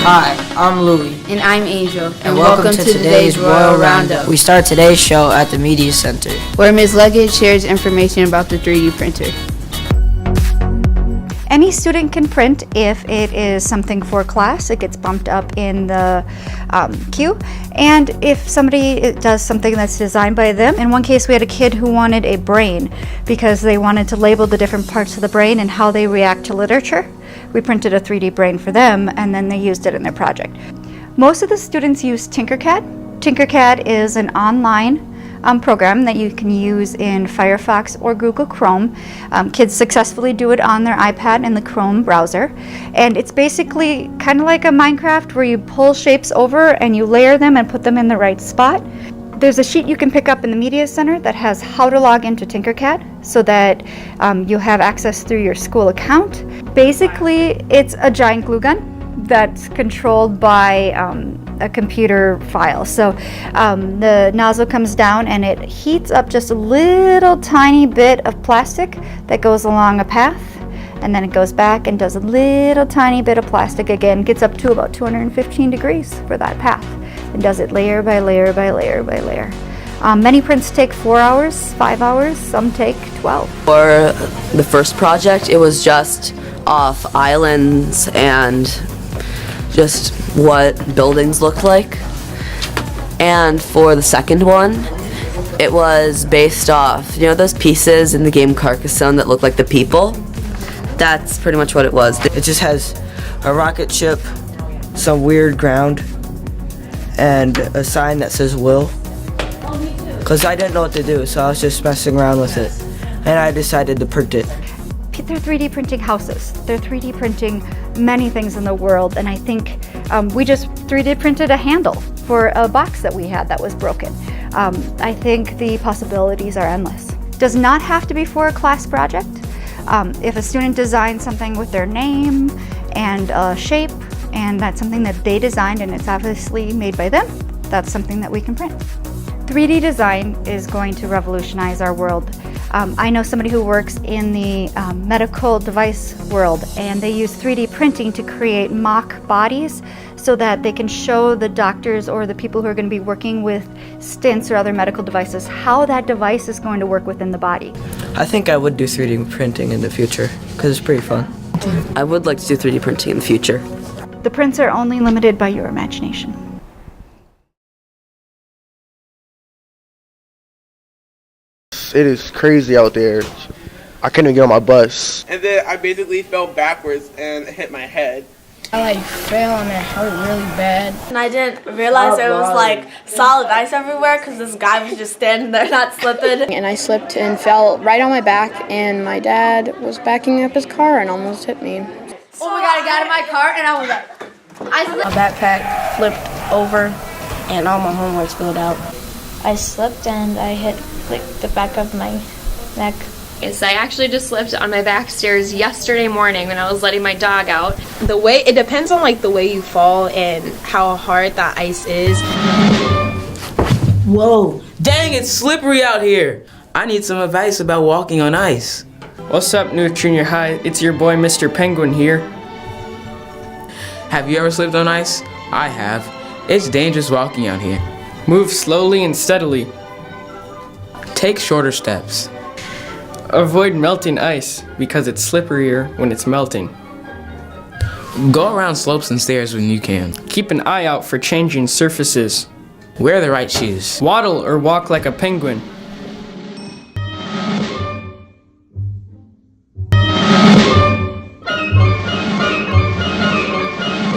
Hi, I'm Louie. And I'm Angel. And welcome to today's Royal Roundup. We start today's show at the Media Center, where Ms. Luggett shares information about the 3D printer. Any student can print. If it is something for class, it gets bumped up in the queue. And if somebody does something that's designed by them, in one case we had a kid who wanted a brain because they wanted to label the different parts of the brain and how they react to literature. We printed a 3D brain for them, and then they used it in their project. Most of the students use Tinkercad. Tinkercad is an online program that you can use in Firefox or Google Chrome. Kids successfully do it on their iPad in the Chrome browser. And it's basically kind of like a Minecraft where you pull shapes over and you layer them and put them in the right spot. There's a sheet you can pick up in the Media Center that has how to log into Tinkercad so that you have access through your school account. Basically, it's a giant glue gun that's controlled by a computer file. So the nozzle comes down and it heats up just a little tiny bit of plastic that goes along a path, and then it goes back and does a little tiny bit of plastic again, gets up to about 215 degrees for that path, and does it layer by layer by layer by layer. Many prints take 4 hours, 5 hours, some take 12. For the first project, it was just off islands and just what buildings looked like. And for the second one, it was based off, those pieces in the game Carcassonne that look like the people? That's pretty much what it was. It just has a rocket ship, some weird ground, and a sign that says Will. Because I didn't know what to do, so I was just messing around with it. And I decided to print it. They're 3D printing houses. They're 3D printing many things in the world, and I think we just 3D printed a handle for a box that we had that was broken. I think the possibilities are endless. Does not have to be for a class project. If a student designs something with their name and a shape, and that's something that they designed and it's obviously made by them, that's something that we can print. 3D design is going to revolutionize our world. I know somebody who works in the medical device world, and they use 3D printing to create mock bodies so that they can show the doctors or the people who are going to be working with stents or other medical devices how that device is going to work within the body. I think I would do 3D printing in the future because it's pretty fun. I would like to do 3D printing in the future. The prints are only limited by your imagination. It is crazy out there. I couldn't get on my bus. And then I basically fell backwards and hit my head. I fell and it hurt really bad. And I didn't realize there was solid ice everywhere because this guy was just standing there not slipping. And I slipped and fell right on my back, and my dad was backing up his car and almost hit me. Oh my God, I got in my car and I was like, My backpack flipped over and all my homework spilled out. I slipped and I hit the back of my neck. Yes, I actually just slipped on my back stairs yesterday morning when I was letting my dog out. It depends on the way you fall and how hard the ice is. Whoa, dang, it's slippery out here. I need some advice about walking on ice. What's up, New Junior High? It's your boy, Mr. Penguin here. Have you ever slipped on ice? I have. It's dangerous walking out here. Move slowly and steadily. Take shorter steps. Avoid melting ice because it's slipperier when it's melting. Go around slopes and stairs when you can. Keep an eye out for changing surfaces. Wear the right shoes. Waddle or walk like a penguin.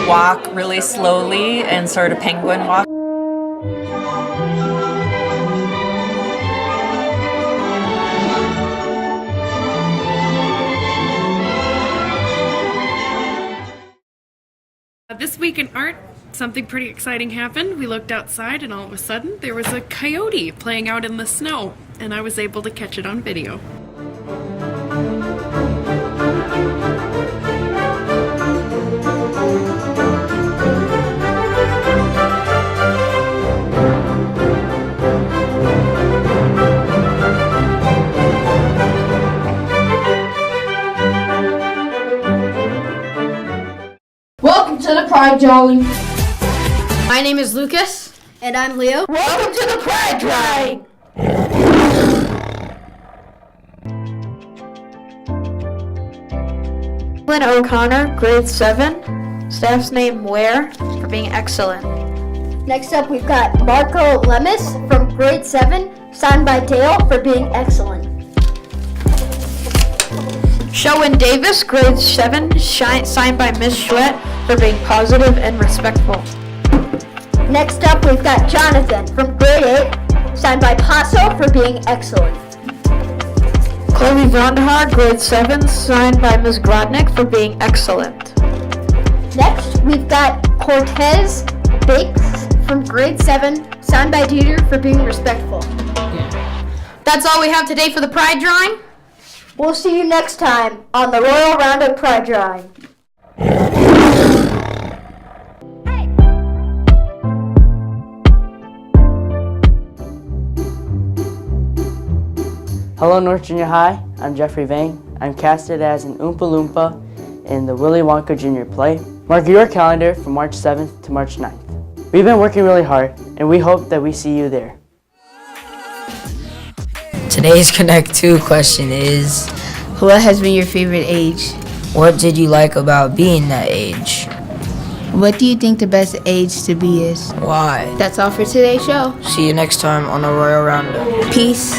Walk really slowly and sort of penguin walk. This week in art, something pretty exciting happened. We looked outside and all of a sudden there was a coyote playing out in the snow, and I was able to catch it on video. Pride Drawing. My name is Lucas. And I'm Leo. Welcome to the Pride Drawing. Lynn O'Connor, grade 7. Staff's name Ware for being excellent. Next up, we've got Marco Lemus from grade 7, signed by Dale for being excellent. Shelwyn Davis, grade 7, signed by Miss Schwett for being positive and respectful. Next up, we've got Jonathan from grade 8, signed by Paso for being excellent. Chloe Vrondahar, grade 7, signed by Ms. Grodnick for being excellent. Next, we've got Cortez Bakes from grade 7, signed by Dieter for being respectful. That's all we have today for the Pride Drawing. We'll see you next time on the Royal Roundup Pride Drawing. Hello North Junior High, I'm Jeffrey Vang. I'm casted as an Oompa Loompa in the Willy Wonka Jr. play. Mark your calendar from March 7th to March 9th. We've been working really hard and we hope that we see you there. Today's Connect 2 question is, what has been your favorite age? what did you like about being that age? What do you think the best age to be is? Why? That's all for today's show. See you next time on the Royal Roundup. Peace.